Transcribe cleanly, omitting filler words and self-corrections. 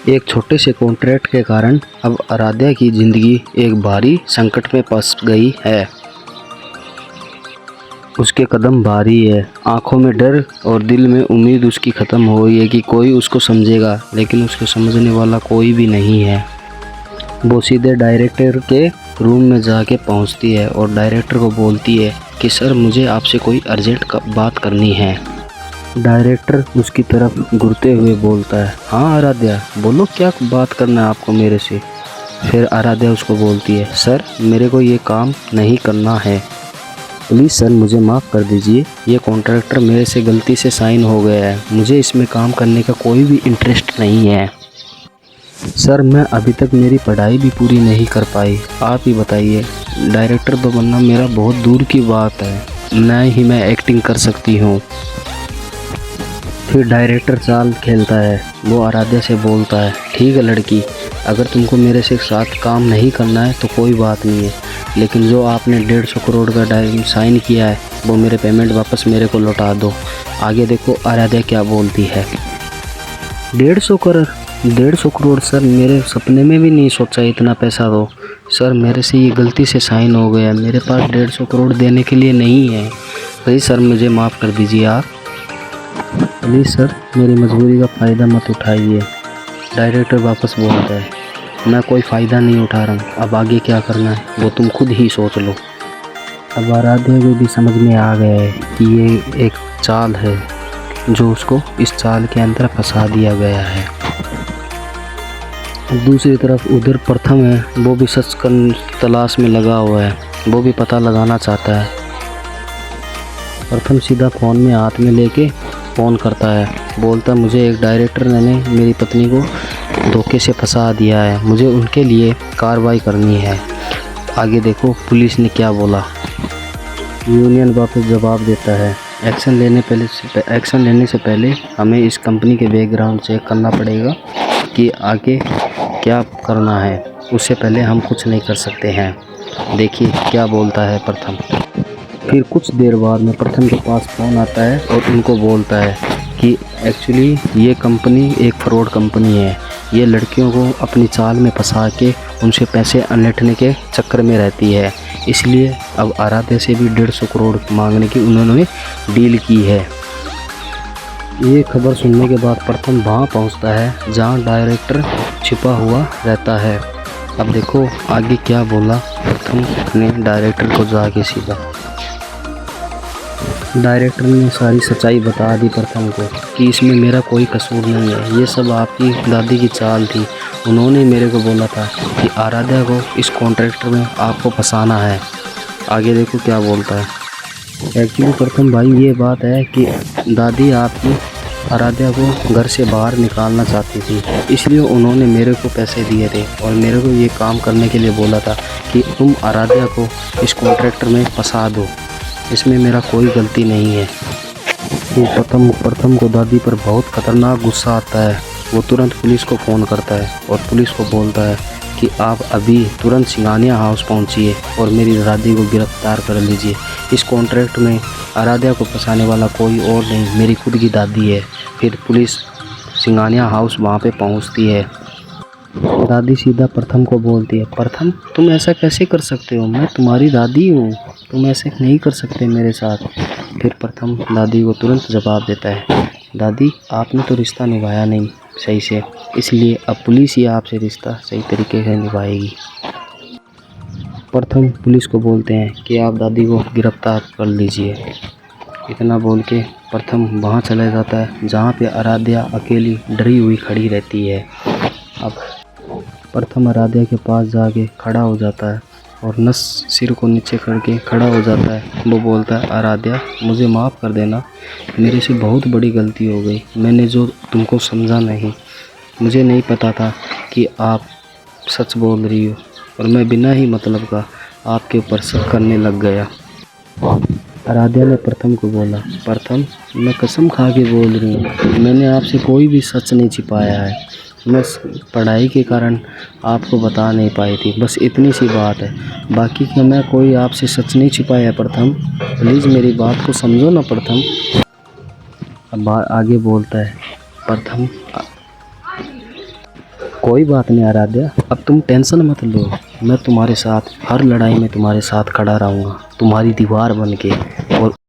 एक छोटे से कॉन्ट्रैक्ट के कारण अब आराध्या की ज़िंदगी एक भारी संकट में फंस गई है। उसके कदम भारी है, आंखों में डर और दिल में उम्मीद उसकी ख़त्म हो गई है कि कोई उसको समझेगा, लेकिन उसको समझने वाला कोई भी नहीं है। वो सीधे डायरेक्टर के रूम में जाके पहुंचती है और डायरेक्टर को बोलती है कि सर मुझे आपसे कोई अर्जेंट बात करनी है। डायरेक्टर उसकी तरफ घूरते हुए बोलता है, हाँ आराध्या बोलो, क्या बात करना है आपको मेरे से। फिर आराध्या उसको बोलती है, सर मेरे को ये काम नहीं करना है, प्लीज़ सर मुझे माफ़ कर दीजिए, ये कॉन्ट्रैक्टर मेरे से गलती से साइन हो गया है, मुझे इसमें काम करने का कोई भी इंटरेस्ट नहीं है। सर मैं अभी तक मेरी पढ़ाई भी पूरी नहीं कर पाई, आप ही बताइए, डायरेक्टर तो बनना मेरा बहुत दूर की बात है, न ही मैं एक्टिंग कर सकती हूँ। फिर डायरेक्टर चाल खेलता है, वो आराध्या से बोलता है, ठीक है लड़की, अगर तुमको मेरे से साथ काम नहीं करना है तो कोई बात नहीं है, लेकिन जो आपने 150 करोड़ का साइन किया है वो मेरे पेमेंट वापस मेरे को लौटा दो। आगे देखो आराध्या क्या बोलती है। 150 करोड़ सर, मेरे सपने में भी नहीं सोचा इतना पैसा दो। सर मेरे से ये गलती से साइन हो गया, मेरे पास 150 करोड़ देने के लिए नहीं है, प्लीज़ सर मुझे माफ़ कर दीजिए आप, प्लीज़ सर मेरी मजबूरी का फ़ायदा मत उठाइए। डायरेक्टर वापस बोलता है, मैं कोई फ़ायदा नहीं उठा रहा हूँ, अब आगे क्या करना है वो तुम खुद ही सोच लो। अब आराध्या को भी समझ में आ गया है कि ये एक चाल है, जो उसको इस चाल के अंदर फंसा दिया गया है। दूसरी तरफ उधर प्रथम है, वो भी सच की तलाश में लगा हुआ है, वो भी पता लगाना चाहता है। प्रथम सीधा फ़ोन में हाथ में लेके फ़ोन करता है, बोलता मुझे एक डायरेक्टर ने मेरी पत्नी को धोखे से फंसा दिया है, मुझे उनके लिए कार्रवाई करनी है। आगे देखो पुलिस ने क्या बोला। यूनियन वापस जवाब देता है, एक्शन लेने से पहले हमें इस कंपनी के बैकग्राउंड चेक करना पड़ेगा कि आगे क्या करना है, उससे पहले हम कुछ नहीं कर सकते हैं। देखिए क्या बोलता है प्रथम। फिर कुछ देर बाद में प्रथम के पास फ़ोन आता है और उनको बोलता है कि एक्चुअली ये कंपनी एक फ्रॉड कंपनी है, ये लड़कियों को अपनी चाल में फंसा के उनसे पैसे अनलेटने के चक्कर में रहती है, इसलिए अब आराध्या से भी 150 करोड़ मांगने की उन्होंने डील की है। ये खबर सुनने के बाद प्रथम वहाँ पहुँचता है जहाँ डायरेक्टर छिपा हुआ रहता है। अब देखो आगे क्या बोला प्रथम ने डायरेक्टर को जाके सीधा। डायरेक्टर ने सारी सच्चाई बता दी प्रथम को कि इसमें मेरा कोई कसूर नहीं है, ये सब आपकी दादी की चाल थी, उन्होंने मेरे को बोला था कि आराध्या को इस कॉन्ट्रैक्टर में आपको फंसाना है। आगे देखो क्या बोलता है। एक्चुअली प्रथम भाई ये बात है कि दादी आपकी आराध्या को घर से बाहर निकालना चाहती थी, इसलिए उन्होंने मेरे को पैसे दिए थे और मेरे को ये काम करने के लिए बोला था कि तुम आराध्या को इस कॉन्ट्रैक्टर में फंसा दो, इसमें मेरा कोई गलती नहीं है। तो प्रथम को दादी पर बहुत ख़तरनाक गुस्सा आता है, वो तुरंत पुलिस को फ़ोन करता है और पुलिस को बोलता है कि आप अभी तुरंत सिंघानिया हाउस पहुंचिए और मेरी दादी को गिरफ़्तार कर लीजिए, इस कॉन्ट्रैक्ट में आराध्या को फंसाने वाला कोई और नहीं, मेरी खुद की दादी है। फिर पुलिस सिंघानिया हाउस वहाँ पे पहुँचती है। दादी सीधा प्रथम को बोलती है, प्रथम तुम ऐसा कैसे कर सकते हो, मैं तुम्हारी दादी हूँ, तुम ऐसे नहीं कर सकते मेरे साथ। फिर प्रथम दादी को तुरंत जवाब देता है, दादी आपने तो रिश्ता निभाया नहीं सही से, इसलिए अब पुलिस ही आपसे रिश्ता सही तरीके से निभाएगी। प्रथम पुलिस को बोलते हैं कि आप दादी को गिरफ़्तार कर लीजिए। इतना बोल के प्रथम वहाँ चला जाता है जहाँ पे आराध्या अकेली डरी हुई खड़ी रहती है। अब प्रथम आराध्या के पास जाके खड़ा हो जाता है और नस सिर को नीचे करके खड़ा हो जाता है। वो बोलता है, आराध्या मुझे माफ़ कर देना, मेरे से बहुत बड़ी गलती हो गई, मैंने जो तुमको समझा नहीं, मुझे नहीं पता था कि आप सच बोल रही हो और मैं बिना ही मतलब का आपके ऊपर शक करने लग गया। आराध्या ने प्रथम को बोला, प्रथम मैं कसम खा के बोल रही हूँ, मैंने आपसे कोई भी सच नहीं छिपाया है, मैं पढ़ाई के कारण आपको बता नहीं पाई थी, बस इतनी सी बात है, बाकी का मैं कोई आपसे सच नहीं छिपाया। प्रथम प्लीज़ मेरी बात को समझो ना प्रथम। अब आगे बोलता है प्रथम, कोई बात नहीं आराध्या, अब तुम टेंशन मत लो। मैं तुम्हारे साथ हर लड़ाई में तुम्हारे साथ खड़ा रहूँगा, तुम्हारी दीवार बन के। और